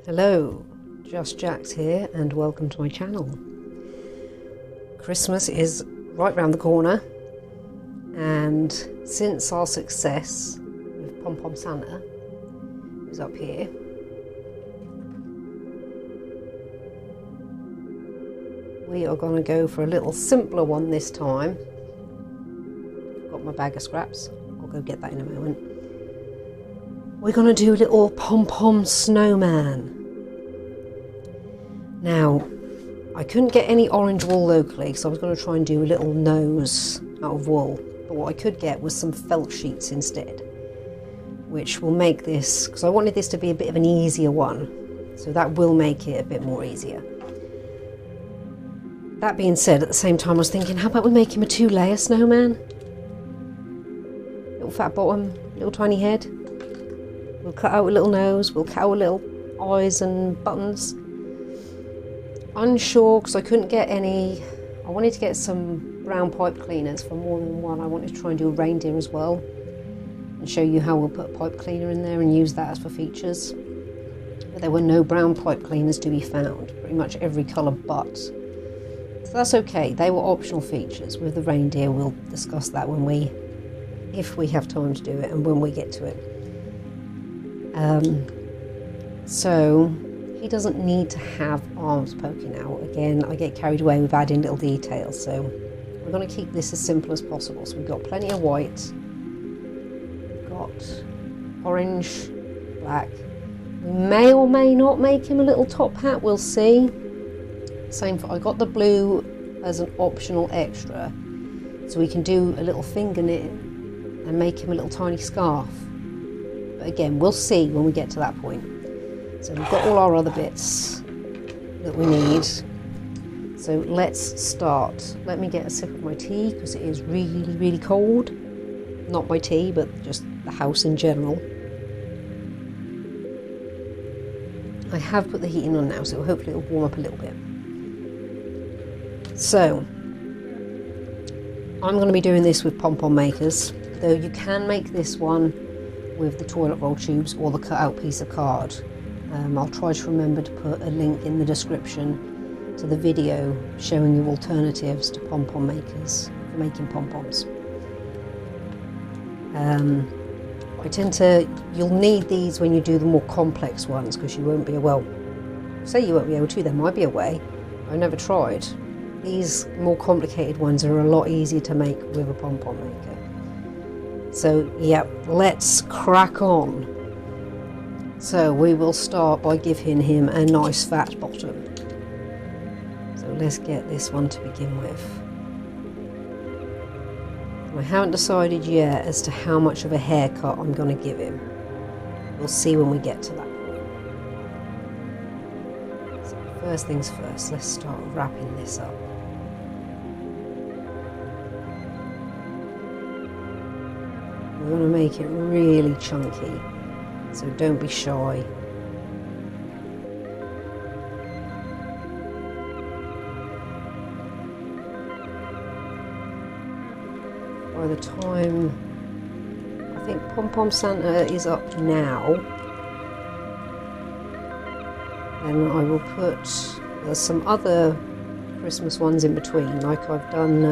Hello, Just Jax here and welcome to my channel. Christmas is right round the corner, and since our success with Pom Pom Santa, who's up here, we are going to go for a little simpler one this time. Got my bag of scraps, I'll go get that in a moment. We're going to do a little Pom Pom Snowman. Now, I couldn't get any orange wool locally, so I was going to try and do a little nose out of wool. But what I could get was some felt sheets instead, which will make this, because I wanted this to be a bit of an easier one, so that will make it a bit more easier. That being said, at the same time I was thinking, how about we make him a 2-layer snowman? Little fat bottom, little tiny head. We'll cut out a little nose, we'll cut out a little eyes and buttons. Unsure, because I couldn't get any. I wanted to get some brown pipe cleaners for more than one. I wanted to try and do a reindeer as well and show you how we'll put a pipe cleaner in there and use that as for features. But there were no brown pipe cleaners to be found, pretty much every colour but. So that's okay, they were optional features. With the reindeer we'll discuss that if we have time to do it and when we get to it. So he doesn't need to have arms poking out. Again, I get carried away with adding little details, so we're going to keep this as simple as possible. So we've got plenty of white, we've got orange, black. We may or may not make him a little top hat, we'll see. Same for, I got the blue as an optional extra, so we can do a little finger knit and make him a little tiny scarf. But again, we'll see when we get to that point. So we've got all our other bits that we need. So let's start. Let me get a sip of my tea because it is really, really cold. Not my tea, but just the house in general. I have put the heating on now, so hopefully it'll warm up a little bit. So I'm going to be doing this with Pom Pom makers, though you can make this one with the toilet roll tubes or the cut out piece of card. I'll try to remember to put a link in the description to the video showing you alternatives to Pom Pom makers for making pom poms. You'll need these when you do the more complex ones, because you won't be, well, say you won't be able to, there might be a way. I've never tried. These more complicated ones are a lot easier to make with a pom pom maker. So yeah, let's crack on. So we will start by giving him a nice fat bottom. So let's get this one to begin with. I haven't decided yet as to how much of a haircut I'm going to give him. We'll see when we get to that point. So first things first, let's start wrapping this up. We're going to make it really chunky. So don't be shy. By the time, I think Pom Pom Santa is up now, then I will put, there's some other Christmas ones in between, like I've done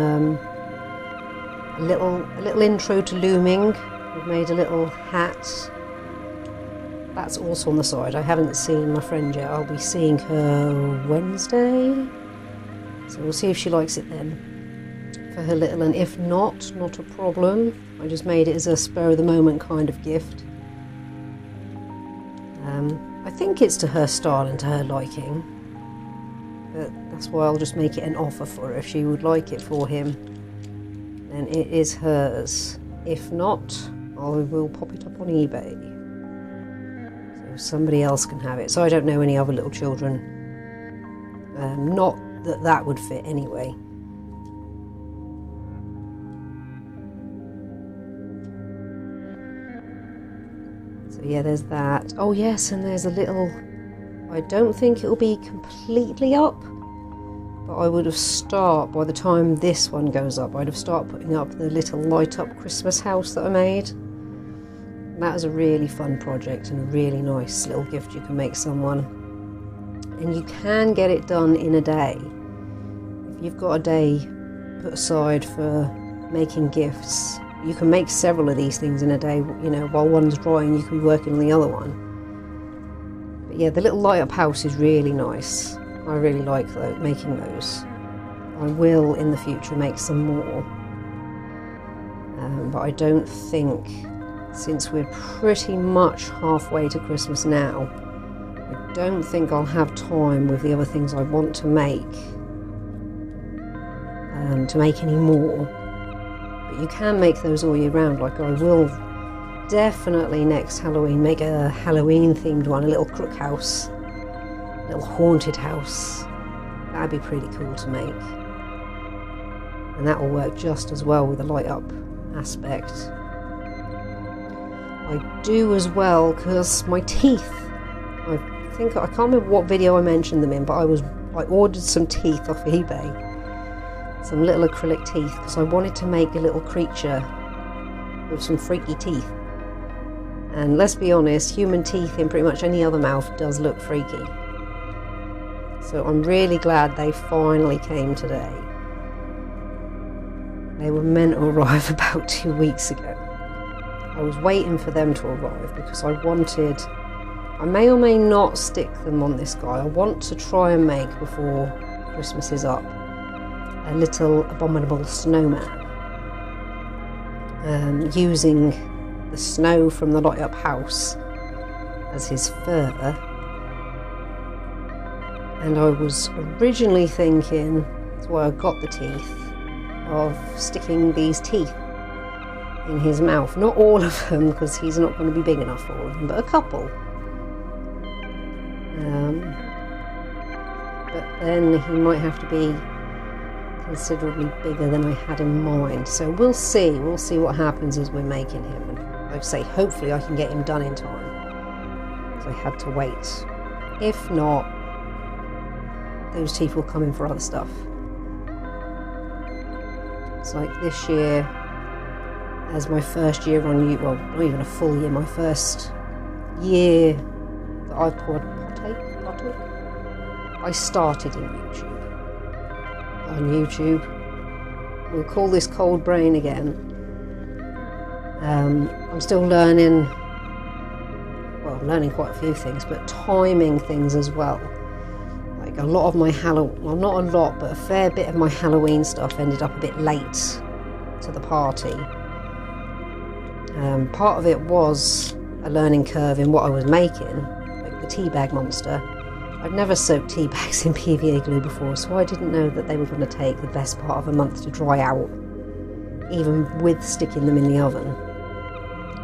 a little intro to looming. We've made a little hat. That's also on the side. I haven't seen my friend yet. I'll be seeing her Wednesday. So we'll see if she likes it then for her little, and if not, not a problem. I just made it as a spur of the moment kind of gift. I think it's to her style and to her liking. But that's why I'll just make it an offer for her. If she would like it for him, then it is hers. If not, I will pop it up on eBay. Somebody else can have it. So I don't know any other little children. Not that that would fit anyway. So yeah, there's that. Oh yes, and there's a little, I don't think it'll be completely up, but I would have started, by the time this one goes up, I'd have started putting up the little light up Christmas house that I made. And that was a really fun project and a really nice little gift you can make someone. and you can get it done in a day. If you've got a day put aside for making gifts, you can make several of these things in a day. You know, while one's drying, you can be working on the other one. But yeah, the little light up house is really nice. I really like making those. I will in the future make some more, but I don't think, since we're pretty much halfway to Christmas now, I don't think I'll have time with the other things I want to make any more. But you can make those all year round. Like, I will definitely next Halloween make a Halloween themed one, a little crook house, a little haunted house. That'd be pretty cool to make, and that will work just as well with the light up aspect. I do as well, because my teeth, I can't remember what video I mentioned them in, but I ordered some teeth off eBay, some little acrylic teeth, because I wanted to make a little creature with some freaky teeth. And let's be honest, human teeth in pretty much any other mouth does look freaky. So I'm really glad they finally came today. They were meant to arrive about 2 weeks ago. I was waiting for them to arrive because I may or may not stick them on this guy. I want to try and make, before Christmas is up, a little Abominable Snowman, using the snow from the light up house as his fur. And I was originally thinking, that's why I got the teeth, of sticking these teeth in his mouth. Not all of them, because he's not going to be big enough for all of them, but a couple. But then he might have to be considerably bigger than I had in mind. So we'll see what happens as we're making him. And like I say, hopefully I can get him done in time, because I had to wait. If not, those teeth will come in for other stuff. It's like this year, as my first year on YouTube, well, not even a full year, my first year that I've partake. I started in YouTube. On YouTube. We'll call this cold brain again. I'm still learning, well, I'm learning quite a few things, but timing things as well. Like a lot of my well, not a lot, but a fair bit of my Halloween stuff ended up a bit late to the party. Part of it was a learning curve in what I was making, like the tea bag monster. I'd never soaked tea bags in PVA glue before, so I didn't know that they were going to take the best part of a month to dry out, even with sticking them in the oven,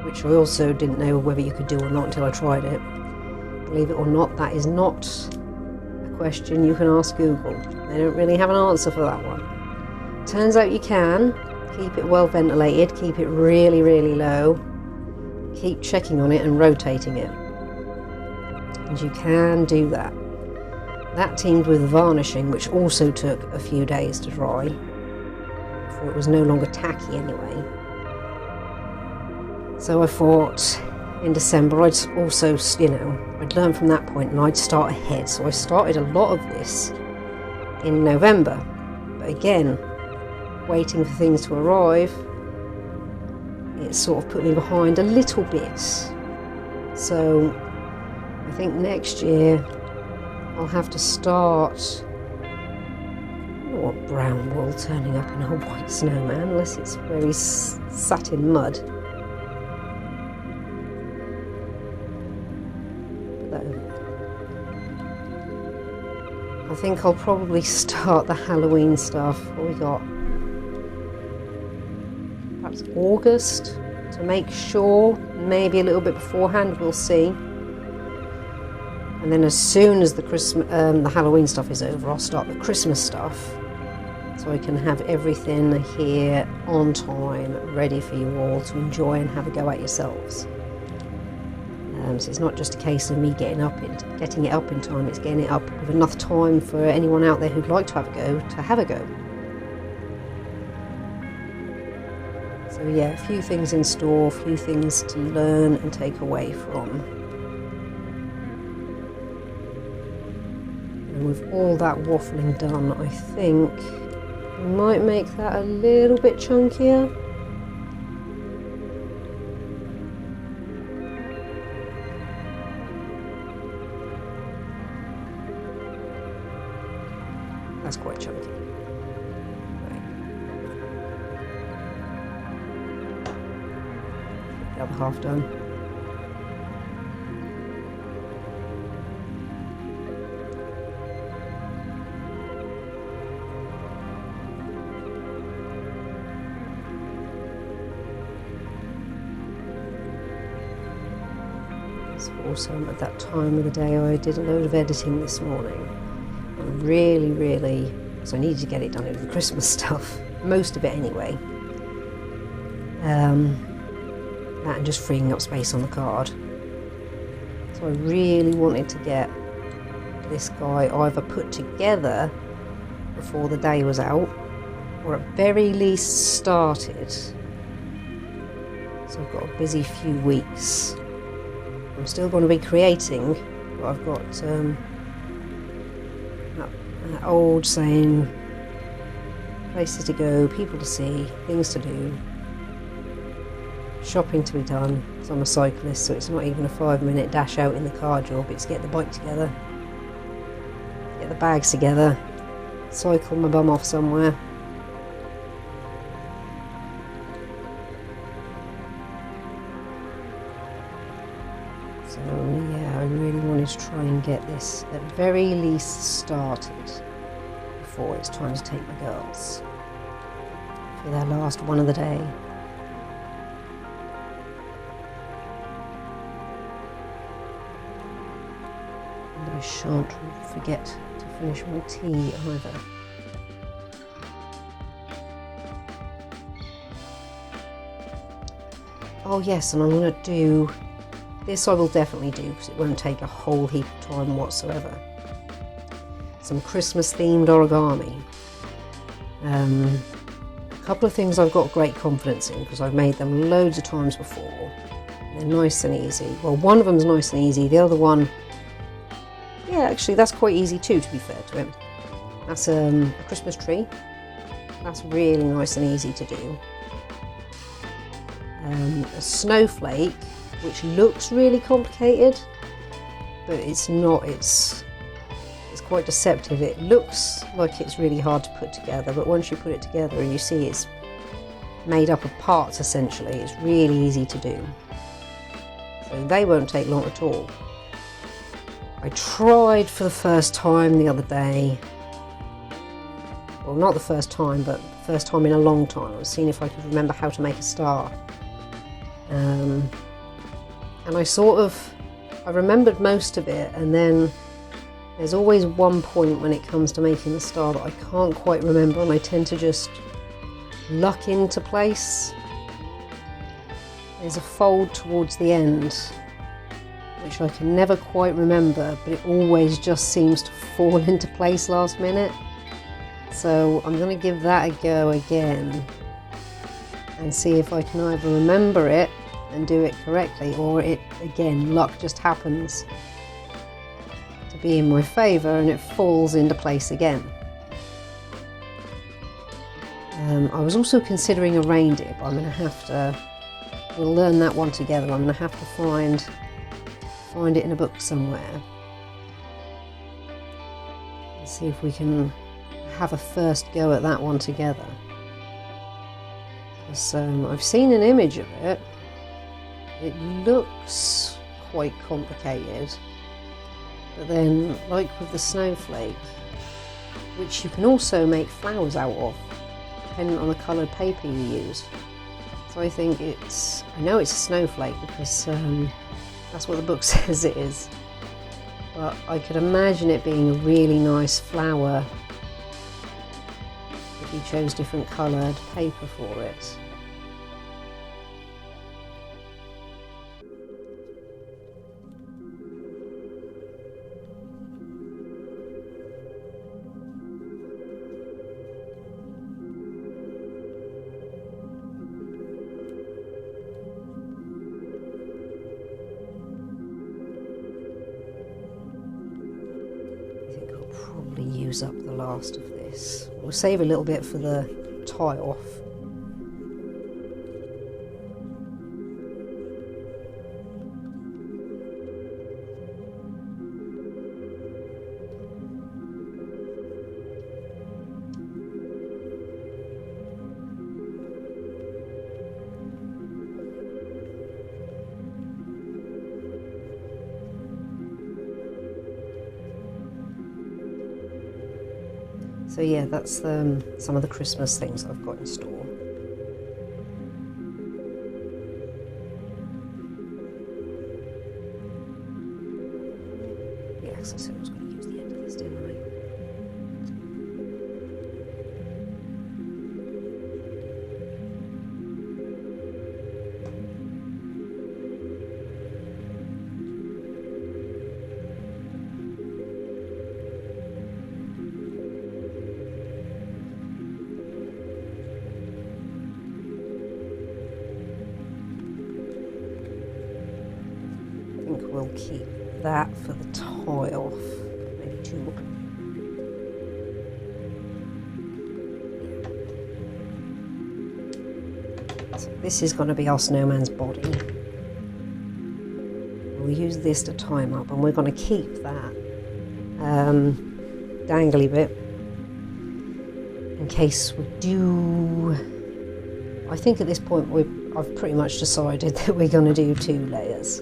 which I also didn't know whether you could do or not until I tried it. Believe it or not, that is not a question you can ask Google. They don't really have an answer for that one. Turns out you can. Keep it well ventilated, keep it really, really low, keep checking on it and rotating it. And you can do that. That teamed with varnishing, which also took a few days to dry, before it was no longer tacky anyway. So I thought in December I'd also, I'd learn from that point and I'd start ahead. So I started a lot of this in November. But again, waiting for things to arrive, it sort of put me behind a little bit. So I think next year I'll have to start. I don't want brown wool turning up in a white snowman unless it's where he's sat in mud. I think I'll probably start the Halloween stuff. What we got? Perhaps August, to make sure, maybe a little bit beforehand, we'll see. And then as soon as the Halloween stuff is over, I'll start the Christmas stuff, so I can have everything here on time, ready for you all to enjoy and have a go at yourselves. So it's not just a case of me getting it up in time, it's getting it up with enough time for anyone out there who'd like to have a go, to have a go. So yeah, a few things in store, a few things to learn and take away from. And with all that waffling done, I think we might make that a little bit chunkier. That's quite chunky. Right. The other half done. Also, I'm at that time of the day I did a load of editing this morning. And really, so I needed to get it done over the Christmas stuff, most of it anyway. That and just freeing up space on the card. So I really wanted to get this guy either put together before the day was out, or at very least started. So I've got a busy few weeks. I'm still going to be creating, but I've got that old saying, places to go, people to see, things to do, shopping to be done. So I'm a cyclist, so it's not even a 5-minute dash out in the car job, it's get the bike together, get the bags together, cycle my bum off somewhere. So yeah, I really wanted to try and get this at very least started before it's time to take my girls for their last one of the day. And I shan't forget to finish my tea either. Oh yes, and I'm going to do this. I will definitely do because it won't take a whole heap of time whatsoever. Some Christmas themed origami. A couple of things I've got great confidence in because I've made them loads of times before. They're nice and easy. Well, one of them's nice and easy. The other one, yeah, actually that's quite easy too, to be fair to him. That's a Christmas tree. That's really nice and easy to do. A snowflake, which looks really complicated, but it's not. It's quite deceptive. It looks like it's really hard to put together, but once you put it together and you see it's made up of parts essentially, it's really easy to do. So they won't take long at all. I tried for the first time the other day. Well, not the first time, but the first time in a long time. I was seeing if I could remember how to make a star. And I remembered most of it, and then there's always one point when it comes to making the star that I can't quite remember, and I tend to just luck into place. There's a fold towards the end, which I can never quite remember, but it always just seems to fall into place last minute. So I'm going to give that a go again and see if I can either remember it and do it correctly, or it, again, luck just happens to be in my favour and it falls into place again. I was also considering a reindeer, but I'm going to have to, we'll learn that one together. I'm going to have to find it in a book somewhere and see if we can have a first go at that one together. So I've seen an image of it. It looks quite complicated, but then, like with the snowflake, which you can also make flowers out of, depending on the coloured paper you use. So I think I know it's a snowflake because that's what the book says it is. But I could imagine it being a really nice flower if you chose different coloured paper for it. probably use up the last of this. We'll save a little bit for the tie-off. So yeah, that's some of the Christmas things I've got in store. Yeah, so I said I was going to use the end of this, didn't I? We'll keep that for the tie-off, maybe two. So this is going to be our snowman's body. We'll use this to tie him up, and we're going to keep that dangly bit in case we do. I think at this point I've pretty much decided that we're going to do 2 layers.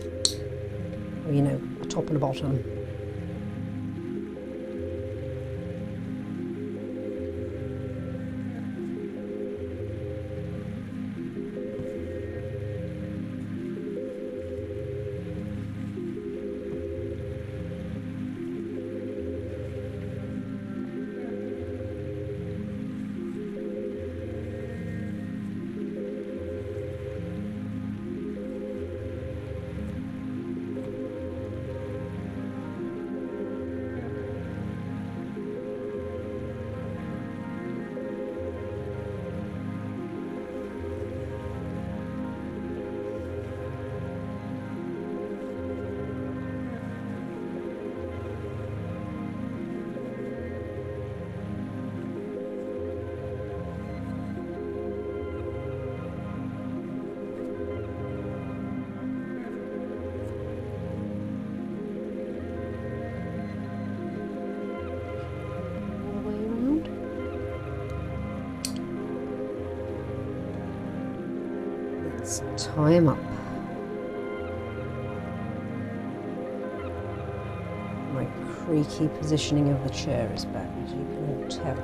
You know, a top and a bottom. Let's tie him up. My creaky positioning of the chair is back, as you can all tell.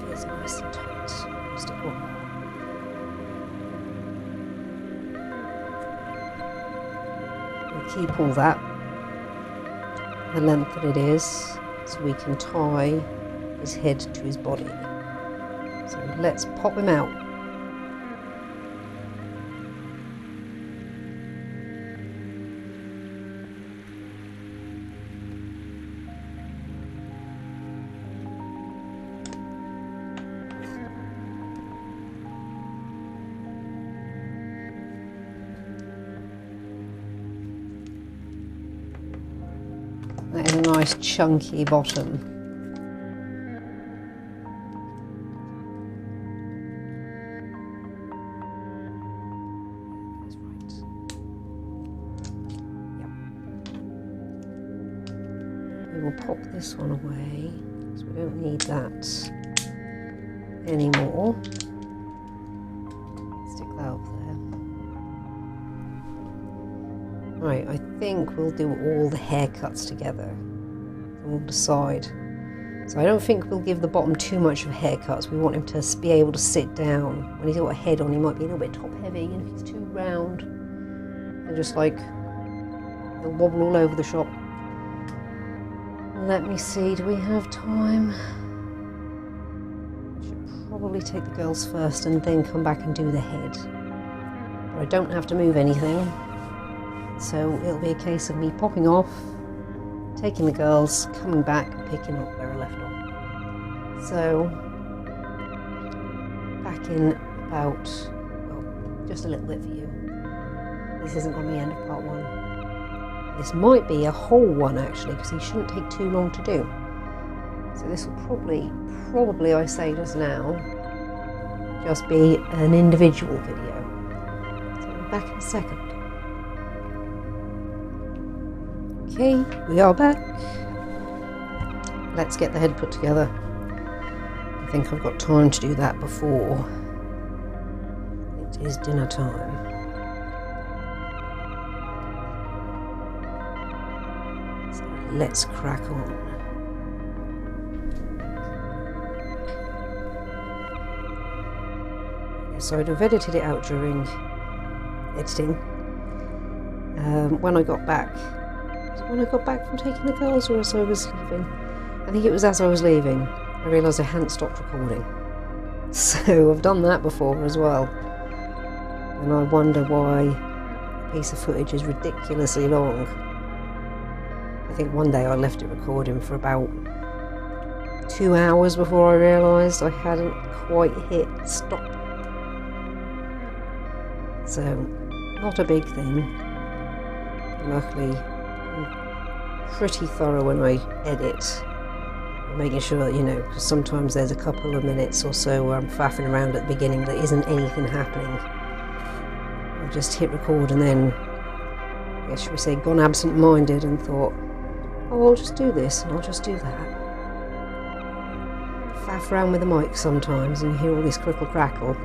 Feels nice and tight. Just a one. Keep all that the length that it is, so we can tie his head to his body. So let's pop him out. That is a nice chunky bottom. That's right. Yep. We will pop this one away because we don't need that anymore. Stick that up there. Right, I think we'll do all the haircuts together and we'll decide. So I don't think we'll give the bottom too much of haircuts. We want him to be able to sit down. When he's got a head on, he might be a little bit top heavy, and if he's too round, and just like he'll wobble all over the shop. Let me see, do we have time? I should probably take the girls first and then come back and do the head. but I don't have to move anything. So it'll be a case of me popping off, taking the girls, coming back and picking up where I left off. So back in about, well, just a little bit for you. This isn't on the end of part 1. This might be a whole one actually, because these shouldn't take too long to do. So this will probably I say just now, just be an individual video. So I'm back in a second. Okay, we are back. Let's get the head put together. I think I've got time to do that before it is dinner time. So let's crack on. So I'd have edited it out during editing. When I got back, from taking the girls, or as I was leaving, I think it was as I was leaving, I realised I hadn't stopped recording. So I've done that before as well, and I wonder why a piece of footage is ridiculously long. I think one day I left it recording for about 2 hours before I realised I hadn't quite hit stop. So, not a big thing. Luckily, I'm pretty thorough when I edit. I'm making sure that, you know, because sometimes there's a couple of minutes or so where I'm faffing around at the beginning that isn't anything happening. I've just hit record and then, I guess, should we say, gone absent-minded and thought, oh, I'll just do this and I'll just do that. Faff around with the mic sometimes and you hear all this crickle crackle.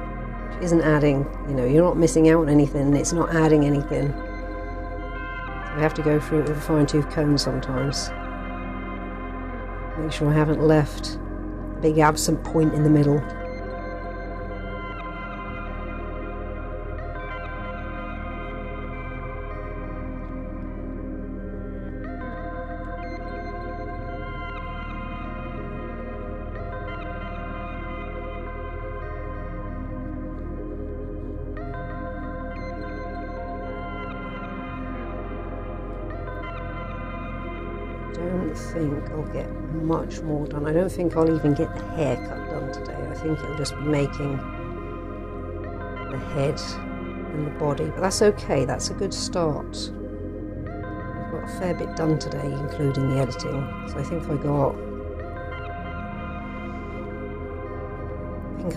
Isn't adding, you know, you're not missing out on anything, it's not adding anything. I have to go through it with a fine-tooth comb sometimes. Make sure I haven't left a big absent point in the middle. I don't think I'll get much more done. I don't think I'll even get the haircut done today. I think it'll just be making the head and the body, but that's okay, that's a good start. I've got a fair bit done today, including the editing, so I think I got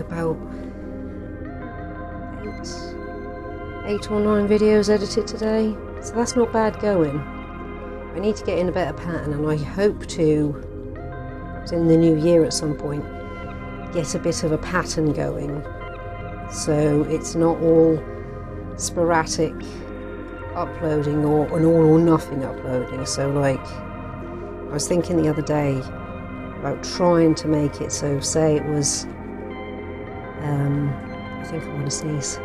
about 8 or 9 videos edited today, so that's not bad going. I need to get in a better pattern, and I hope to, in the new year at some point, get a bit of a pattern going, so it's not all sporadic uploading or an all or nothing uploading. So like, I was thinking the other day about trying to make it so, say it was, I think I'm going to sneeze.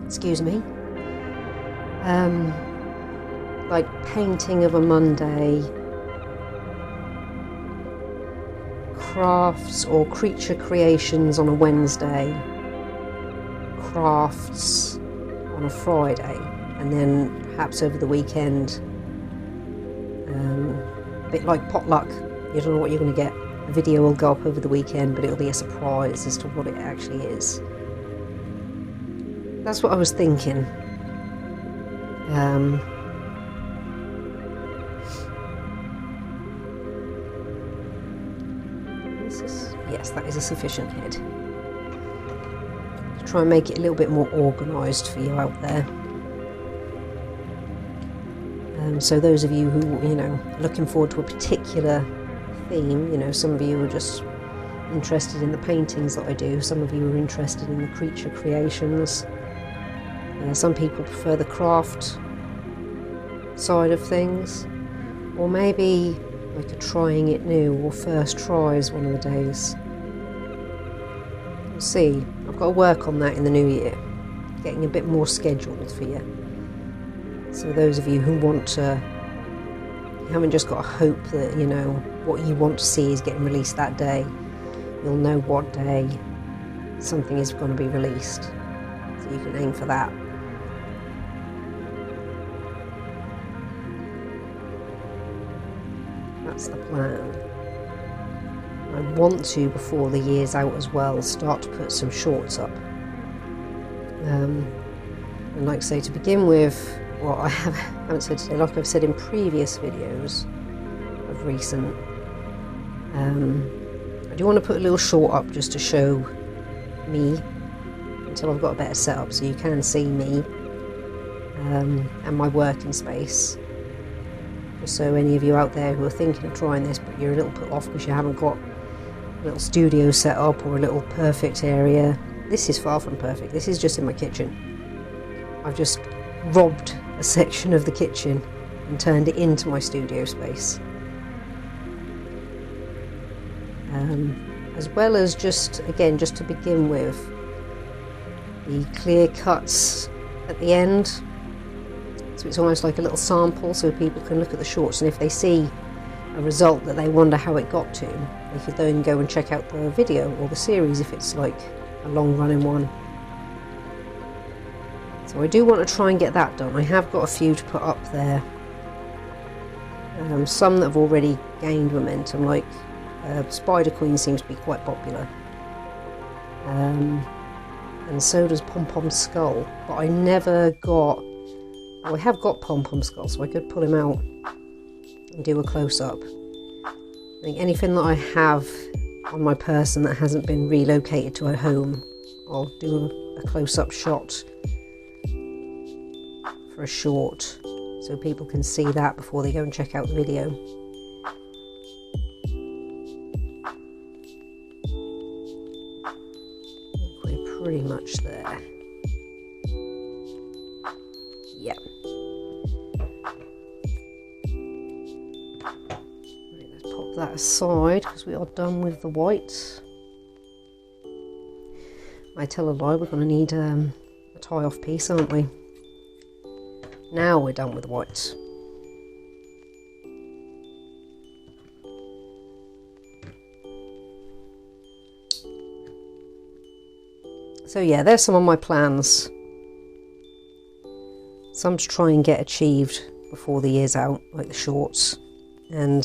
Excuse me. Like painting of a Monday, crafts or creature creations on a Wednesday, crafts on a Friday, and then perhaps over the weekend, a bit like potluck. You don't know what you're going to get. A video will go up over the weekend, but it'll be a surprise as to what it actually is. That's what I was thinking. Yes, that is a sufficient head. Try and make it a little bit more organised for you out there. So those of you who, you know, are looking forward to a particular theme, you know, some of you are just interested in the paintings that I do, some of you are interested in the creature creations. Some people prefer the craft side of things, or maybe like a trying it new or first tries one of the days. We'll see. I've got to work on that in the new year, getting a bit more scheduled for you. So those of you who want to, you haven't just got to hope that, you know, what you want to see is getting released that day. you'll know what day something is going to be released, so you can aim for that. That's the plan. I want to, before the year's out as well, start to put some shorts up. And like I say, to begin with, well, I haven't said today, like I've said in previous videos of recent, I do want to put a little short up just to show me until I've got a better setup, so you can see me and my working space. Just so any of you out there who are thinking of trying this but you're a little put off because you haven't got a little studio set up or a little perfect area. This is far from perfect. This is just in my kitchen. I've just robbed a section of the kitchen and turned it into my studio space. As well as just, again, just to begin with, the clear cuts at the end. So it's almost like a little sample so people can look at the shorts, and if they see a result that they wonder how it got to, they could then go and check out the video or the series if it's like a long running one. So I do want to try and get that done. I have got a few to put up there. Some that have already gained momentum, like Spider Queen seems to be quite popular. And so does Pom Pom's skull. But I never got... Oh, I have got Pom Pom's skull, so I could pull him out and do a close-up. I think anything that I have on my person that hasn't been relocated to a home, I'll do a close-up shot for a short, so people can see that before they go and check out the video. We're pretty much there. Yeah. Right, let's pop that aside because we are done with the white. I tell a lie, we're going to need a tie-off piece, aren't we? Now we're done with the white. So yeah, there's some of my plans. Some to try and get achieved before the year's out, like the shorts, and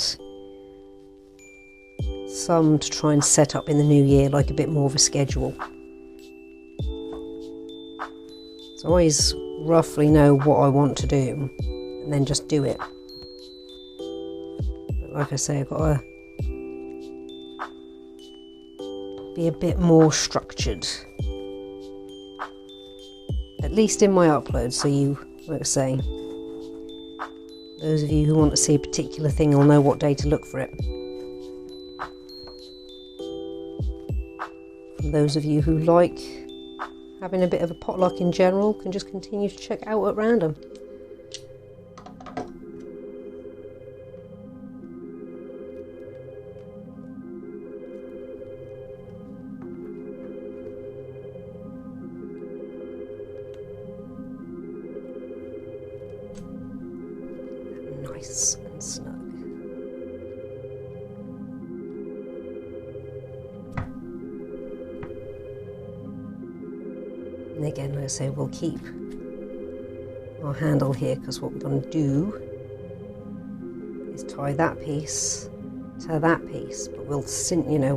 some to try and set up in the new year, like a bit more of a schedule. So I always roughly know what I want to do and then just do it. But like I say, I've got to be a bit more structured, at least in my uploads, so you, like I say, those of you who want to see a particular thing will know what day to look for it. And those of you who like having a bit of a potluck in general can just continue to check out at random. Nice and snug. And again, like I say, we'll keep our handle here because what we're going to do is tie that piece to that piece, but we'll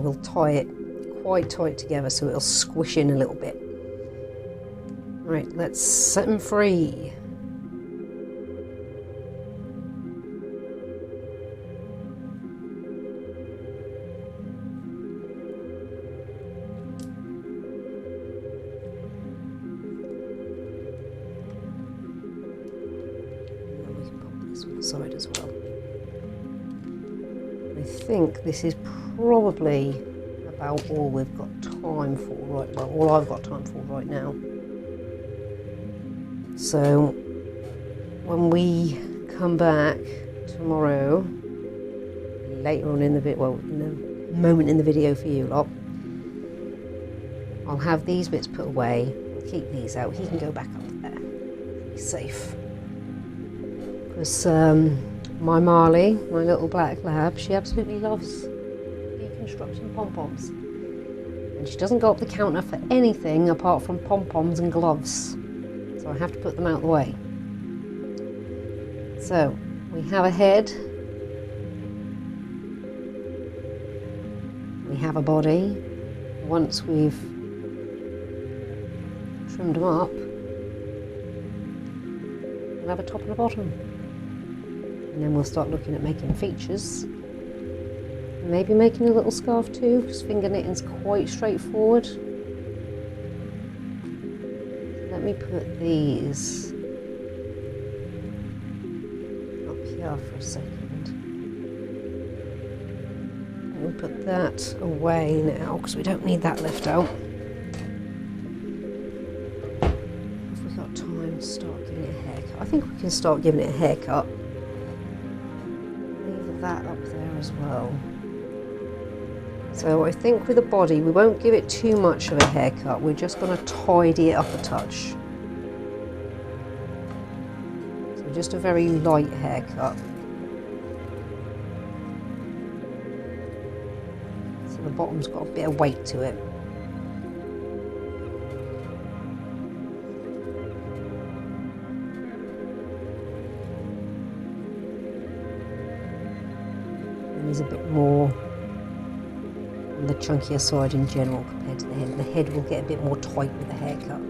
we'll tie it quite tight together so it'll squish in a little bit. Right, let's set them free. Side as well. I think this is probably about all we've got time for all I've got time for right now. So when we come back tomorrow, later on in the video, well, in a moment in the video for you lot, I'll have these bits put away. I'll keep these out. He can go back up there. He's safe. Because my Marley, my little black lab, she absolutely loves deconstructing pom-poms. And she doesn't go up the counter for anything apart from pom-poms and gloves. So I have to put them out the way. So we have a head. We have a body. Once we've trimmed them up, we'll have a top and a bottom. And then we'll start looking at making features. Maybe making a little scarf too, because finger knitting's quite straightforward. Let me put these up here for a second. We'll put that away now, because we don't need that left out. Have we got time to start giving it a haircut? I think we can start giving it a haircut. Leave that up there as well. So I think with the body, we won't give it too much of a haircut. We're just going to tidy it up a touch. So just a very light haircut. So the bottom's got a bit of weight to it. And there's a bit more on the chunkier side in general compared to the head. The head will get a bit more tight with the haircut.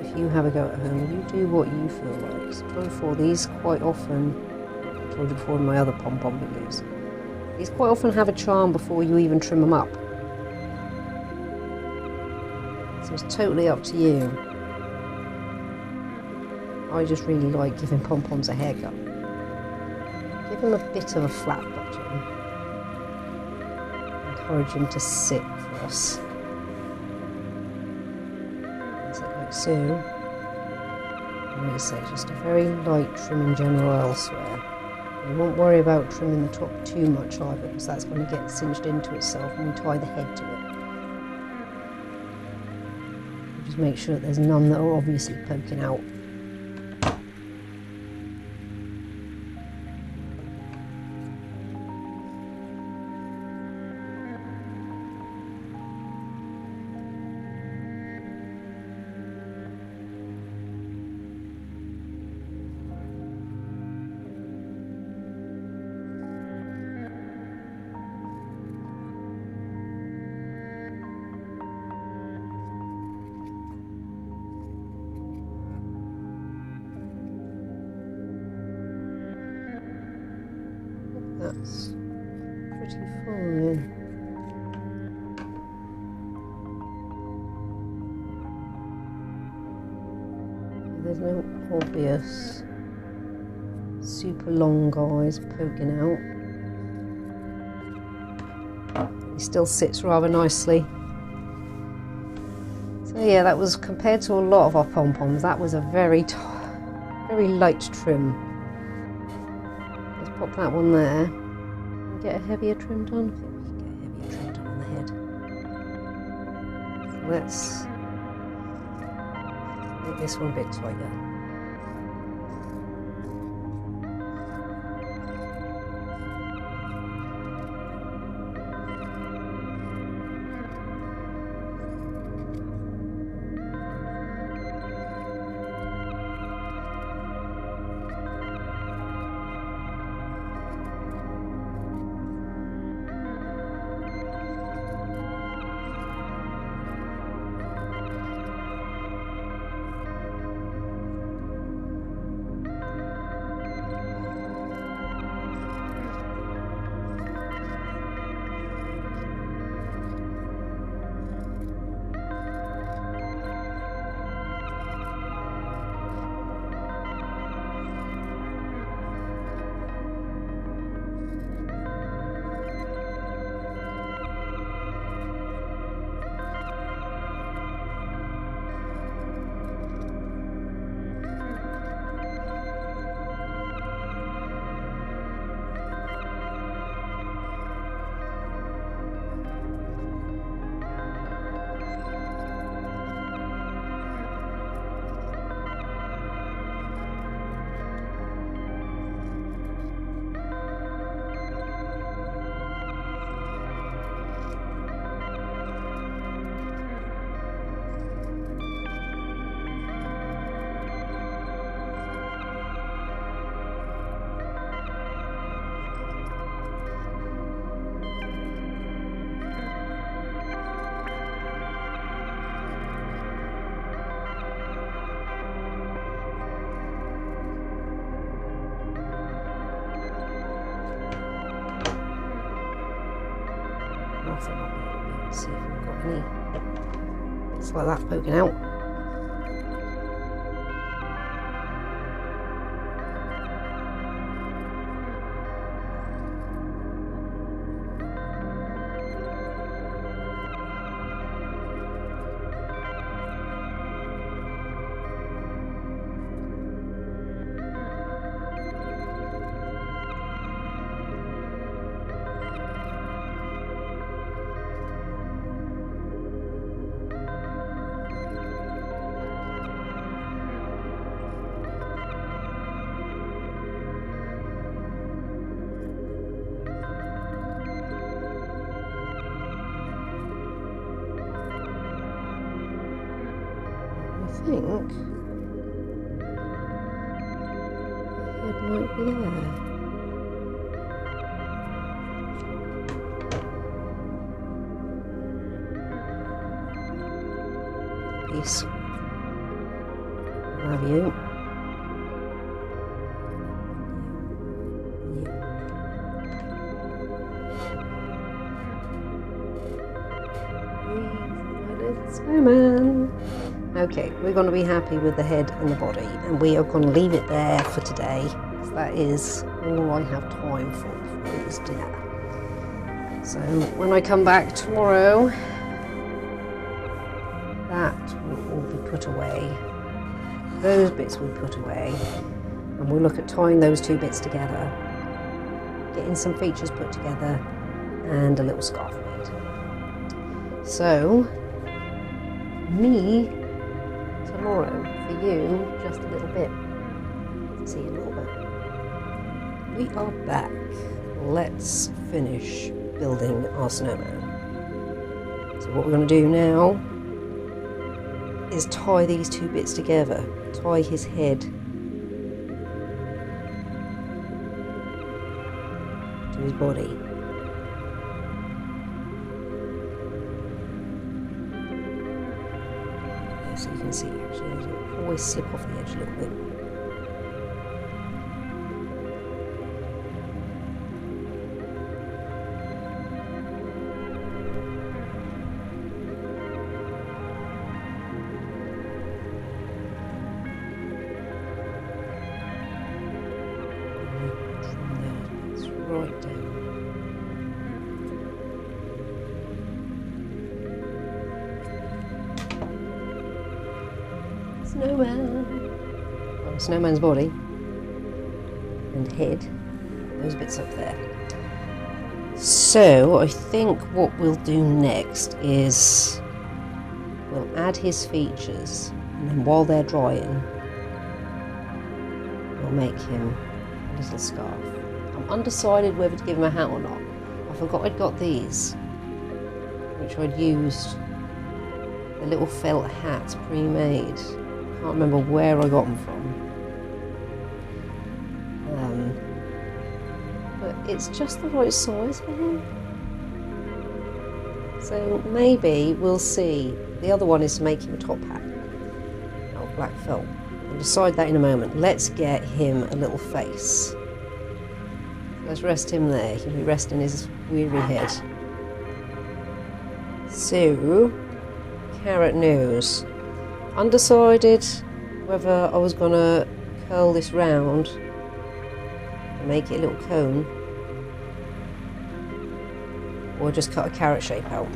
If you have a go at home, you do what you feel like. So before, these quite often, I told you before in my other pom-pom videos, these quite often have a charm before you even trim them up. So it's totally up to you. I just really like giving pom-poms a haircut. Give them a bit of a flat bottom. Encourage them to sit for us. So like so. I'm going to say just a very light trim in general elsewhere. You won't worry about trimming the top too much either, because that's going to get cinched into itself when we tie the head to it. Just make sure that there's none that are obviously poking out. That's pretty fine. There's no obvious super long guys poking out. He still sits rather nicely. So yeah, that was, compared to a lot of our pom-poms, that was a very light trim. Let's pop that one there. Get a heavier trim done. I think we can get a heavier trim done on the head. So let's make this one a bit tighter. off them up a little bit, see if we've got any bits like that poking out. I think it might be there. Peace. Love you. Snowman. Okay, we're going to be happy with the head and the body, and we are going to leave it there for today, because that is all I have time for before it is dinner. So when I come back tomorrow, that will all be put away. Those bits will be put away, and we'll look at tying those two bits together, getting some features put together, and a little scarf made. So, me tomorrow, for you, just a little bit. See you in a little bit. We are back. Let's finish building our snowman. So what we're going to do now is tie these two bits together. Tie his head to his body. So you can see, actually, it'll always slip off the edge a little bit. From there, it's right down. Snowman. Well, snowman's body and head, those bits up there. So I think what we'll do next is we'll add his features, and then while they're drying we'll make him a little scarf. I'm undecided whether to give him a hat or not. I forgot I'd got these, which I'd used, the little felt hats pre-made. I can't remember where I got them from, but it's just the right size for him. So maybe we'll see. The other one is to make him a top hat out of black felt. We'll decide that in a moment. Let's get him a little face. Let's rest him there. He'll be resting his weary head. So, carrot nose. Undecided whether I was going to curl this round and make it a little cone, or just cut a carrot shape out.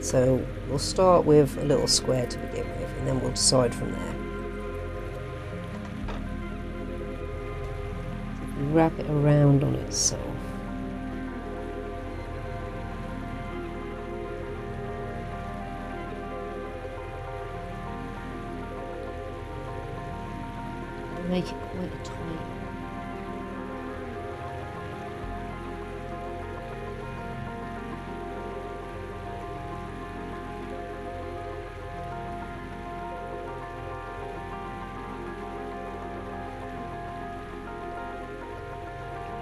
So we'll start with a little square to begin with, and then we'll decide from there. If we wrap it around on itself. Make it quite a tiny.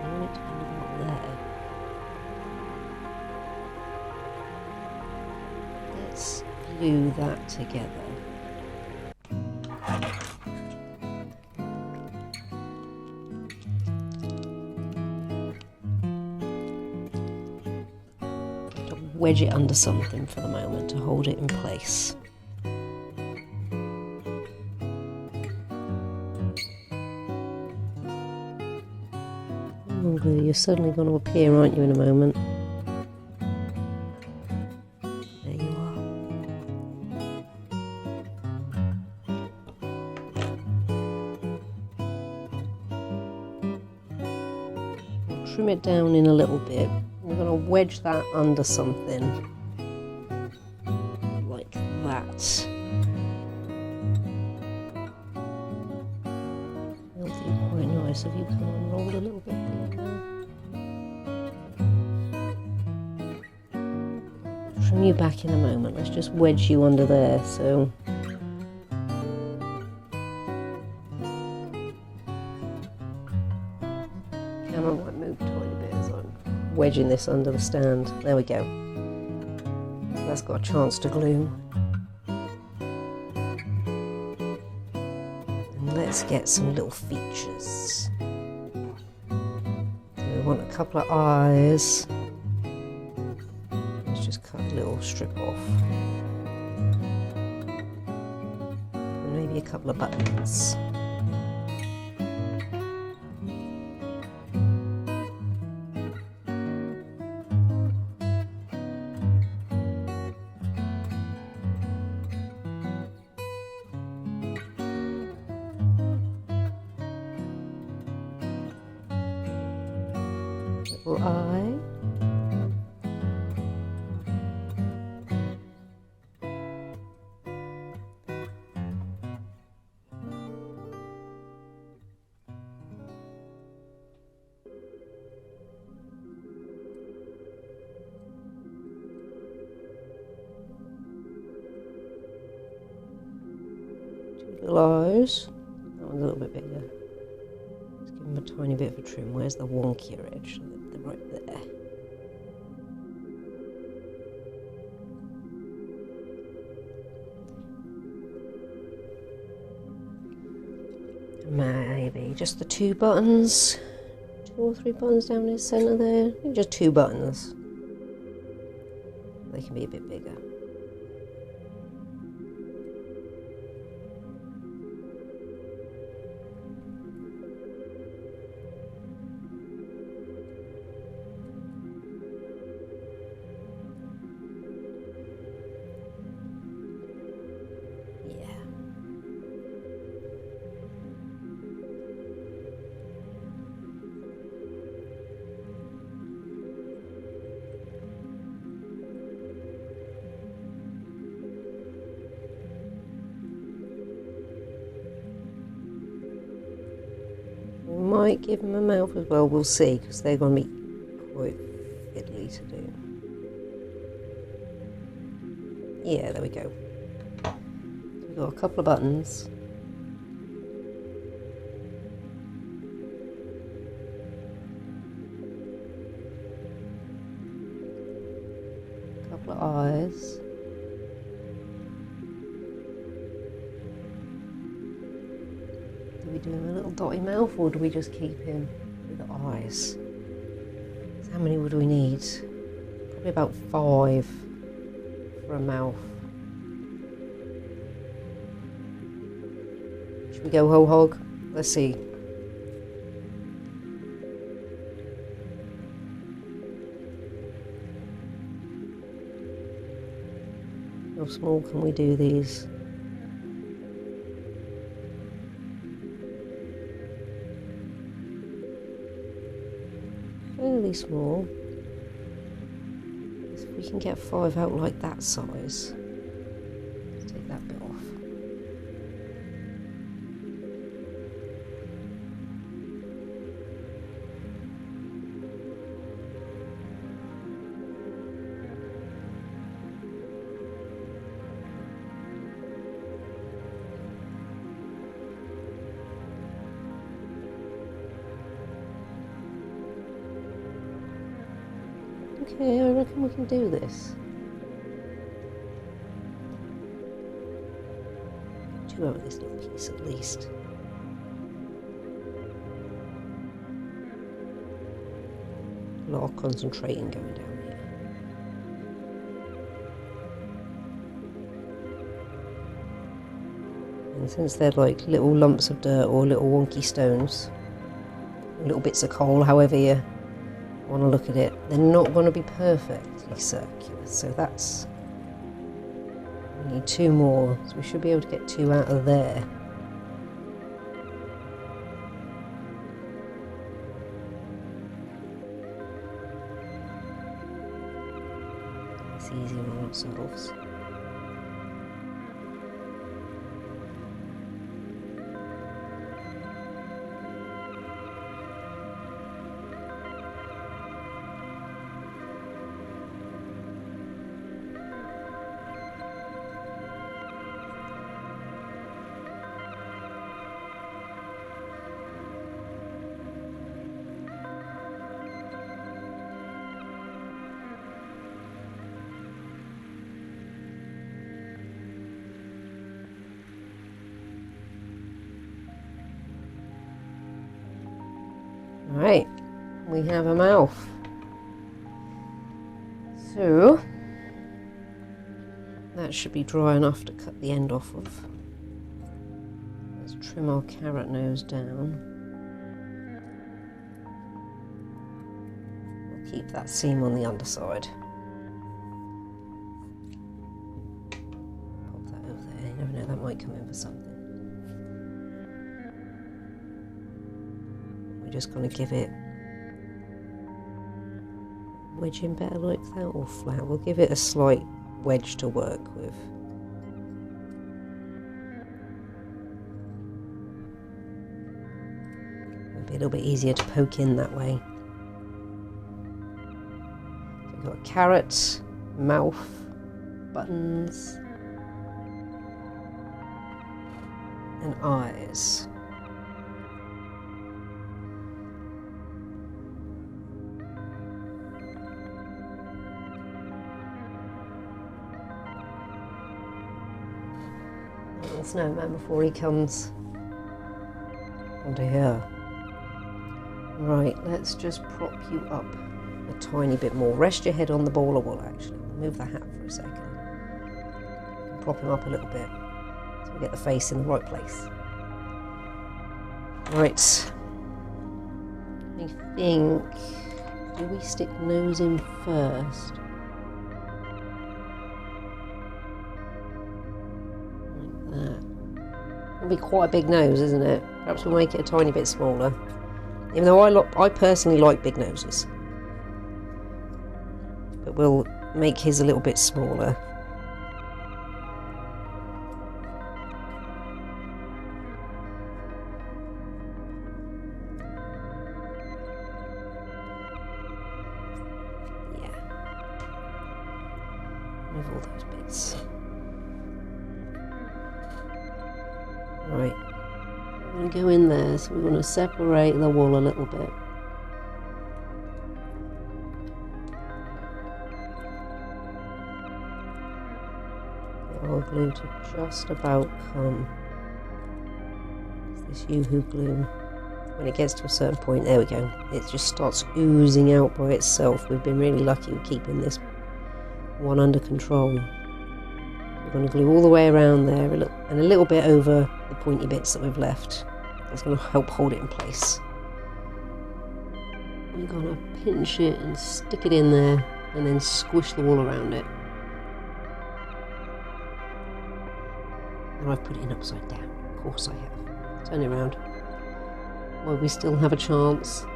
Right about there. Let's glue that together. wedge it under something for the moment to hold it in place. Oh, you're suddenly going to appear, aren't you, in a moment? There you are. I'll trim it down in a little bit. We're going to wedge that under something like that. That'll be quite nice if you come and roll a little bit deeper. Trim you back in a moment. Let's just wedge you under there. So camera might move a tiny bit as I'm wedging this under the stand. There we go. That's got a chance to glue. And let's get some little features. So we want a couple of eyes. Let's just cut a little strip off. And maybe a couple of buttons. Little eye. Two little eyes. That one's a little bit bigger. Let's give him a tiny bit of a trim. Where's the wonkier edge? Right there. Maybe just the two buttons, 2 or 3 buttons down in the centre there. Just 2 buttons. They can be a bit bigger. Might give them a mouth as well, we'll see, because they're going to be quite fiddly to do. Yeah, there we go. We've got a couple of buttons. A couple of eyes. Do we do him a little dotty mouth, or do we just keep him with the eyes? So how many would we need? Probably about 5 for a mouth. Should we go whole hog? Let's see. How small can we do these? Fairly small. If we can get 5 out like that size, let's take that bit off. Okay, I reckon we can do this. 2 out of this little piece at least. A lot of concentrating going down here. since they're like little lumps of dirt or little wonky stones, little bits of coal, however you want to look at it, they're not going to be perfectly circular. So that's, we need 2 more, so we should be able to get 2 out of there. It's easier on ourselves. Right, we have a mouth. So that should be dry enough to cut the end off of. Let's trim our carrot nose down. We'll keep that seam on the underside. Pop that over there, you never know, that might come in for something. Just going to give it wedge in better like that, or flat. We'll give it a slight wedge to work with. It'll be a little bit easier to poke in that way. We've got a carrot, mouth, buttons, and eyes. Snowman before he comes onto here. Right, let's just prop you up a tiny bit more. Rest your head on the ball of wool, actually. Move the hat for a second. Prop him up a little bit so we get the face in the right place. Right. I think, do we stick nose in first? It'll be quite a big nose, isn't it? Perhaps we'll make it a tiny bit smaller. Even though I personally like big noses. But we'll make his a little bit smaller. Yeah. Move all those bits. Right, we're going to go in there, so we're going to separate the wool a little bit. Get our glue to just about come. It's this Yoo-hoo glue. When it gets to a certain point, there we go. It just starts oozing out by itself. We've been really lucky with keeping this one under control. We're going to glue all the way around there and a little bit over the pointy bits that we've left. That's going to help hold it in place. We're going to pinch it and stick it in there and then squish the wool around it. And I've put it in upside down. Of course I have. Turn it around. Well, we still have a chance.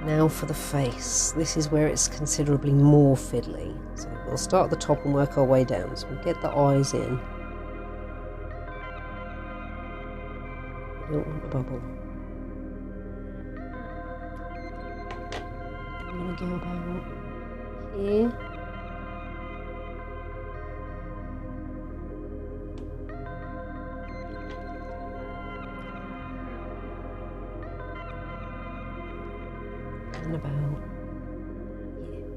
Now for the face. This is where it's considerably more fiddly. So we'll start at the top and work our way down. So we'll get the eyes in. We don't want a bubble. I'm going to go about here. And about here.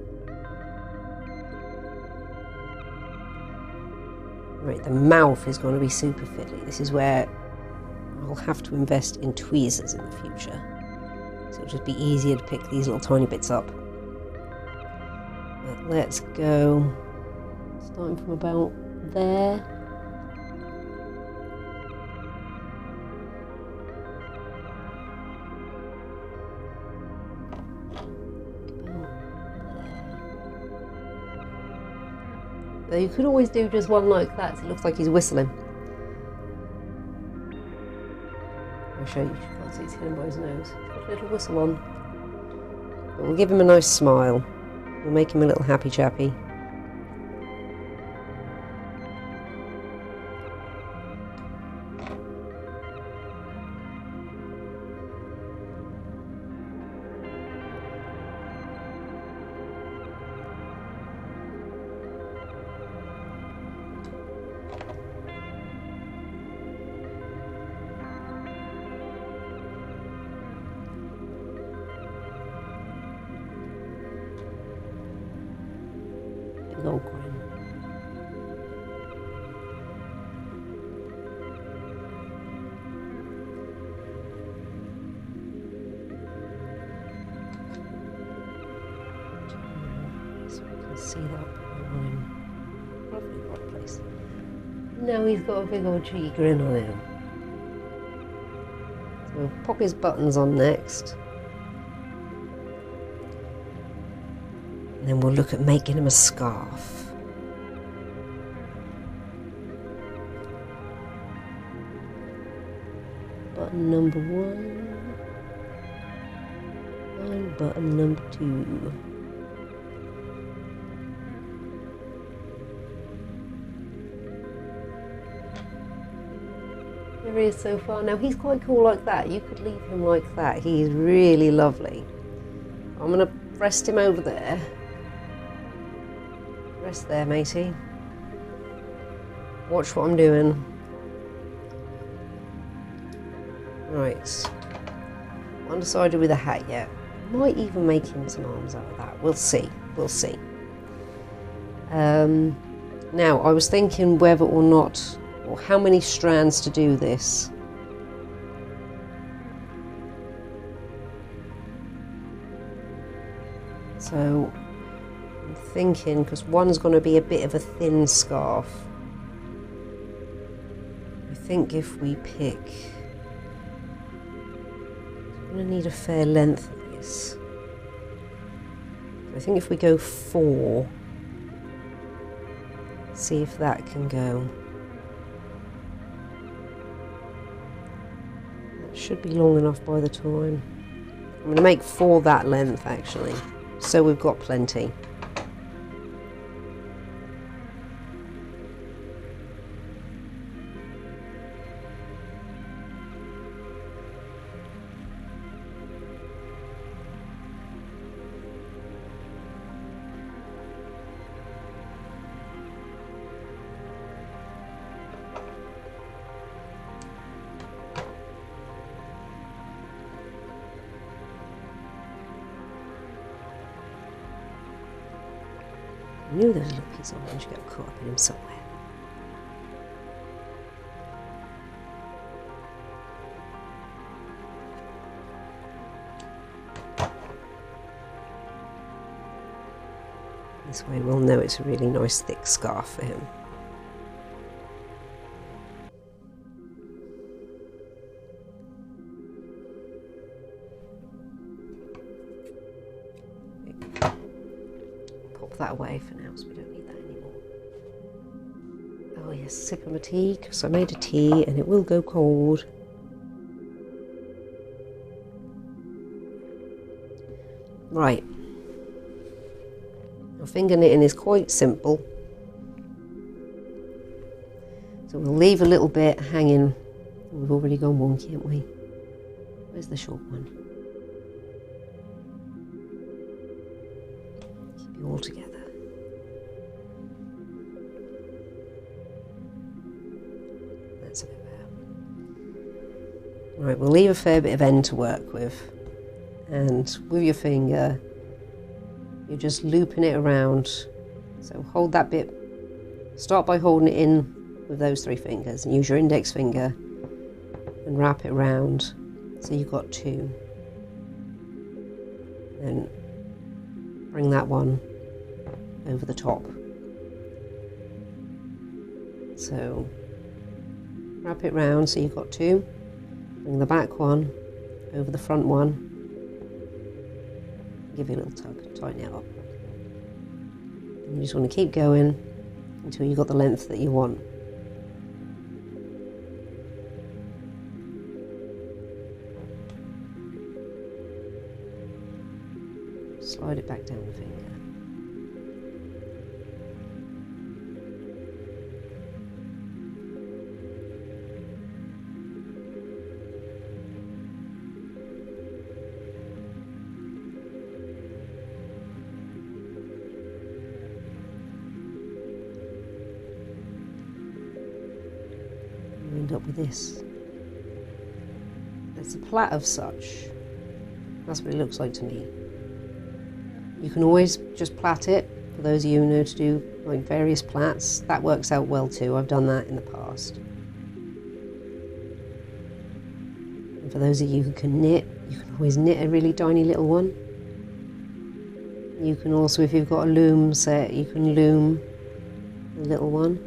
Right, the mouth is going to be super fiddly. This is where I'll have to invest in tweezers in the future. So it'll just be easier to pick these little tiny bits up. But let's go, starting from about there. You could always do just one like that, so it looks like he's whistling. I'll show you, you can't see it's hidden by his nose. Got a little whistle on. But we'll give him a nice smile. We'll make him a little happy chappy. Old grin. So we can see that on him. Probably the right place. Now he's got a big old cheeky grin on him. So we'll pop his buttons on next. And then we'll look at making him a scarf. Button number 1 and button number 2. There he is so far. Now he's quite cool like that. You could leave him like that. He's really lovely. I'm going to rest him over there. Rest there, matey. Watch what I'm doing. Right. Undecided with a hat yet. Might even make him some arms out of that. We'll see. We'll see. Now, I was thinking whether or not, or how many strands to do this. So I'm thinking, because one's going to be a bit of a thin scarf, I think if we pick, I'm going to need a fair length of this. I think if we go 4, see if that can go. That should be long enough by the time. I'm going to make 4 that length actually, so we've got plenty. I knew there was a little piece of orange got caught up in him somewhere. This way we'll know it's a really nice thick scarf for him. That away for now, so we don't need that anymore. Oh yes, sip of my tea, because I made a tea and it will go cold. Right. Now, finger knitting is quite simple. So we'll leave a little bit hanging. We've already gone wonky, haven't we? Where's the short one? Keep you all together. That's a bit better. Right, we'll leave a fair bit of end to work with, and with your finger you're just looping it around. So hold that bit, start by holding it in with those 3 fingers and use your index finger and wrap it around so you've got 2. Then bring that one over the top. So wrap it round so you've got two. Bring the back one over the front one. Give it a little tug, tighten it up. And you just want to keep going until you've got the length that you want. Slide it back down the finger. You end up with this. It's a plait of such. That's what it looks like to me. You can always just plait it, for those of you who know to do like various plaits. That works out well too, I've done that in the past. And for those of you who can knit, you can always knit a really tiny little one. You can also, if you've got a loom set, you can loom a little one.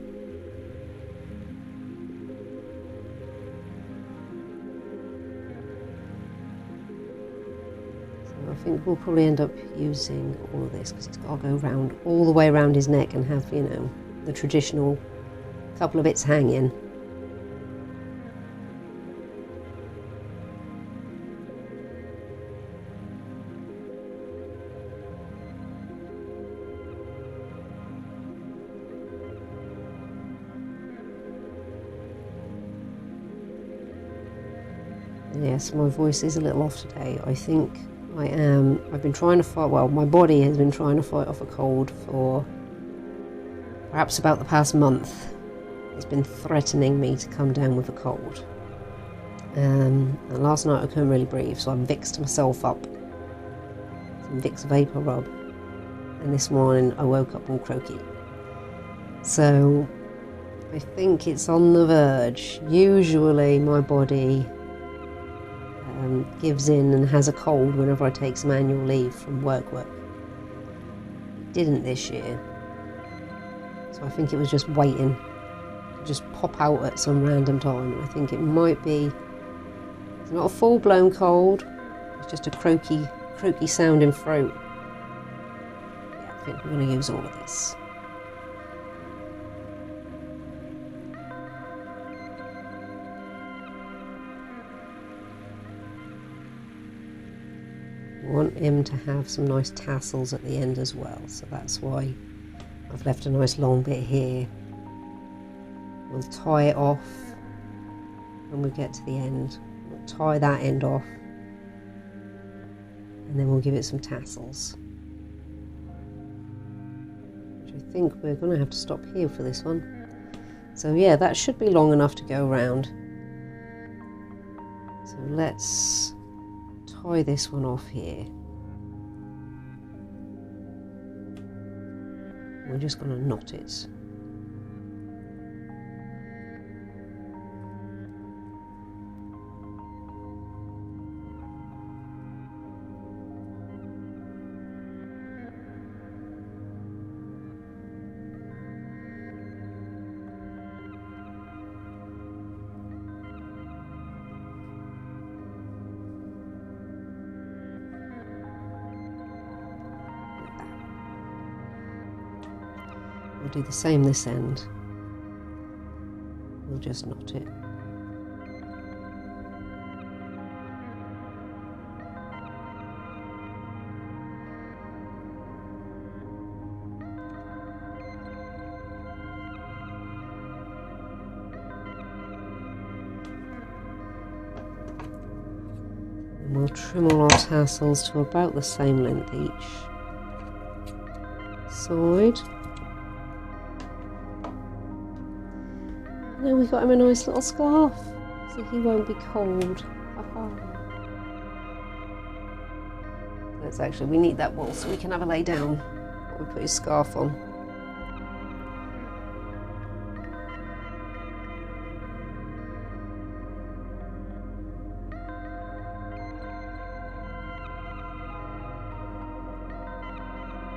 I think we'll probably end up using all of this because it's got to go round all the way around his neck and have, you know, the traditional couple of bits hanging. Yes, my voice is a little off today. I think I've been trying to fight, well, my body has been trying to fight off a cold for perhaps about the past month. It's been threatening me to come down with a cold. And last night I couldn't really breathe, so I Vic'd myself up. Some Vicks Vapor Rub. And this morning I woke up all croaky. So I think it's on the verge. Usually my body gives in and has a cold whenever I take some annual leave from work. It didn't this year, so I think it was just waiting to just pop out at some random time. I think it might be, it's not a full-blown cold, it's just a croaky sounding throat. Yeah, I think we're going to use all of this. I want him to have some nice tassels at the end as well, so that's why I've left a nice long bit here. We'll tie it off when we get to the end. We'll tie that end off and then we'll give it some tassels, which I think we're going to have to stop here for this one. So yeah, that should be long enough to go around. So let's tie this one off here. We're just going to knot it. We'll do the same this end. We'll just knot it. And we'll trim all our tassels to about the same length each side. Now we've got him a nice little scarf, so he won't be cold. Let's actually, we need that wool so we can have a lay down while we put his scarf on.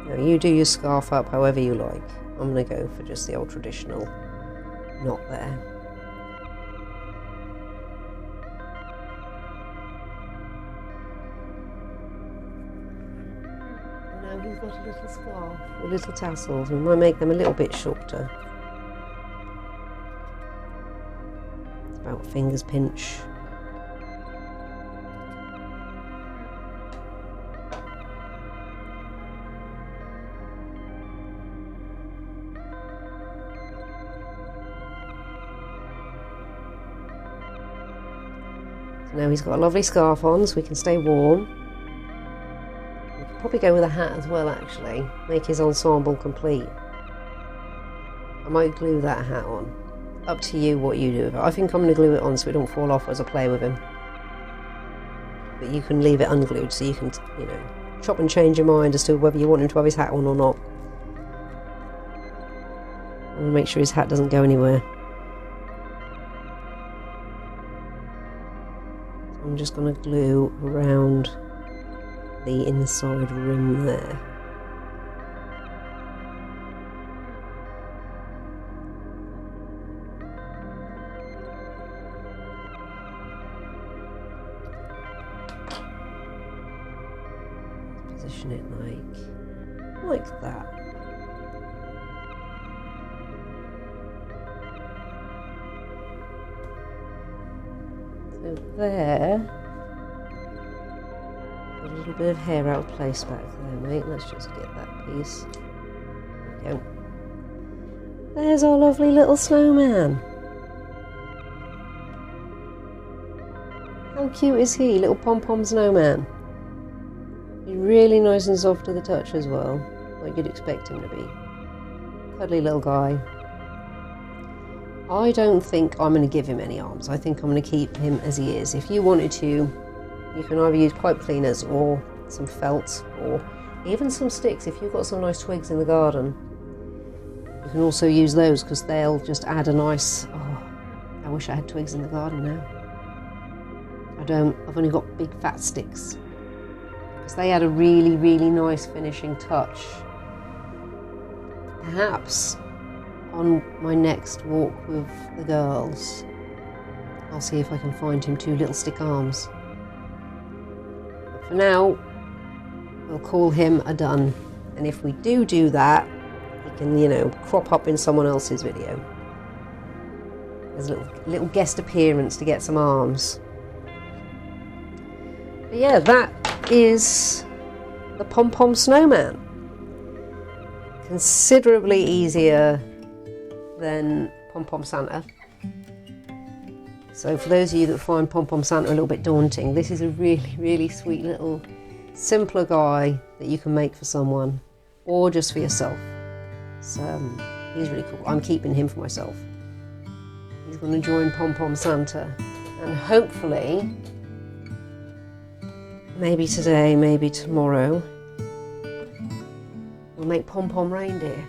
Now you do your scarf up however you like. I'm going to go for just the old traditional knot there. And now he's got a little scarf with little tassels. We might make them a little bit shorter. It's about fingers pinch. Now he's got a lovely scarf on so we can stay warm. We could probably go with a hat as well actually, make his ensemble complete. I might glue that hat on. Up to you what you do with it. I think I'm going to glue it on so it don't fall off as I play with him. But you can leave it unglued so you can, you know, chop and change your mind as to whether you want him to have his hat on or not. And make sure his hat doesn't go anywhere. I'm just going to glue around the inside rim there. Position it like that. So there, a little bit of hair out of place back there, mate. Let's just get that piece. There we go. There's our lovely little snowman. How cute is he, little Pom Pom snowman? He's really nice and soft to the touch as well, like you'd expect him to be. Cuddly little guy. I don't think I'm going to give him any arms. I think I'm going to keep him as he is. If you wanted to, you can either use pipe cleaners or some felt or even some sticks. If you've got some nice twigs in the garden, you can also use those because they'll just add a nice... Oh, I wish I had twigs in the garden now. I don't. I've only got big fat sticks because they add a really, really nice finishing touch. Perhaps on my next walk with the girls, I'll see if I can find him 2 little stick arms. But for now, we'll call him a done. And if we do that, he can, you know, crop up in someone else's video. There's a little guest appearance to get some arms. But yeah, that is the Pom Pom Snowman. Considerably easier than Pom Pom Santa. So for those of you that find Pom Pom Santa a little bit daunting, this is a really, really sweet little simpler guy that you can make for someone or just for yourself. So he's really cool. I'm keeping him for myself. He's going to join Pom Pom Santa, and hopefully maybe today, maybe tomorrow, we'll make Pom Pom reindeer.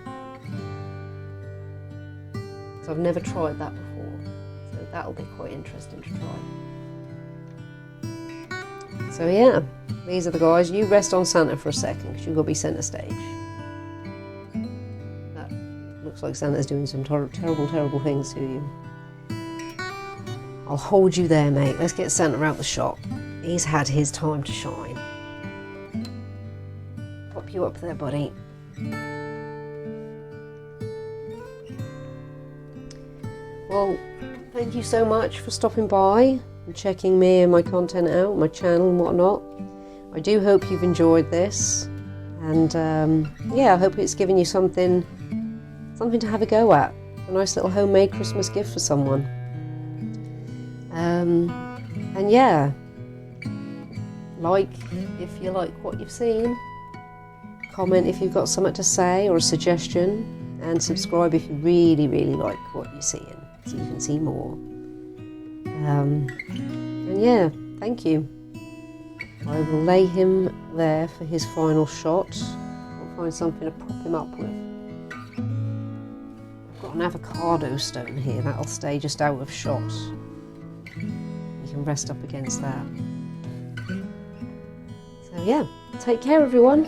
So I've never tried that before, so that'll be quite interesting to try. So yeah, these are the guys. You rest on Santa for a second because you've got to be centre stage. That looks like Santa's doing some terrible things to you. I'll hold you there, mate. Let's get Santa out the shop. He's had his time to shine. Pop you up there, buddy. Well, thank you so much for stopping by and checking me and my content out, my channel and whatnot. I do hope you've enjoyed this, and yeah, I hope it's given you something to have a go at. A nice little homemade Christmas gift for someone. And yeah, like if you like what you've seen, comment if you've got something to say or a suggestion, and subscribe if you really, really like what you're seeing, so you can see more. And yeah, thank you. I will lay him there for his final shot. I'll find something to prop him up with. I've got an avocado stone here, that'll stay just out of shot. You can rest up against that. So yeah, take care everyone.